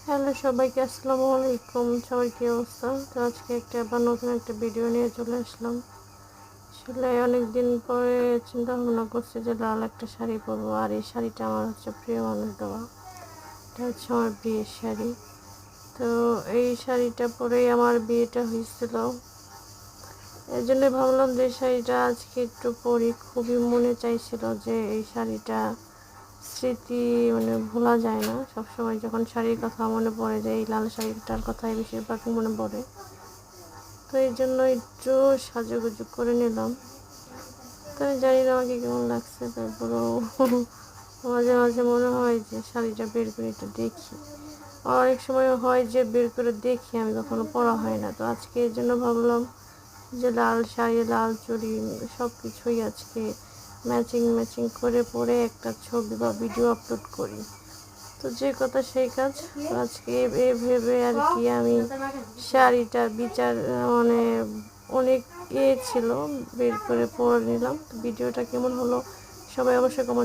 Hello সবাইকে, আসসালামু আলাইকুম। সবাই কি অবস্থা? তো আজকে আবার নতুন একটা ভিডিও নিয়ে চলে আসলাম। আসলে অনেকদিন পরে চিন্তা ভাবনা করছি যে লাল একটা শাড়ি পরবো, আর এই শাড়িটা আমার প্রিয় মানুষ দেওয়া। এটা আমার বিয়ের শাড়ি। তো এই শাড়িটা পরেই আমার বিয়েটা হয়েছিল। এর জন্য ভাবলাম যে শাড়িটা আজকে একটু পরি। খুবই মনে চাইছিল যে এই শাড়িটা স্মৃতি, ভোলা যায় না। সবসময় যখন শাড়ির কথা মনে পড়ে যায়, এই লাল শাড়িটার কথাই বেশিরভাগ মনে পড়ে। তো এই জন্য একটু সাজুগুজু করে নিলাম। তো আমি জানি না আমাকে কেমন লাগছে, তারপরেও মাঝে মাঝে মনে হয় যে শাড়িটা বের করে একটু দেখি। অনেক সময় হয় যে বের করে দেখি, আমি কখনো পরা হয় না। তো আজকে এর জন্য ভাবলাম যে লাল শাড়ি, লাল চুড়ি সব কিছুই আজকে ম্যাচিং করে পরে একটা ছবি বা ভিডিও আপলোড করি। তো যে কথা সেই কাজ। আজকে ভেবে আর কি আমি শাড়িটা অনেক ছিল, বের করে পরে নিলাম। ভিডিওটা কেমন হলো সবাই অবশ্যই কমেন্ট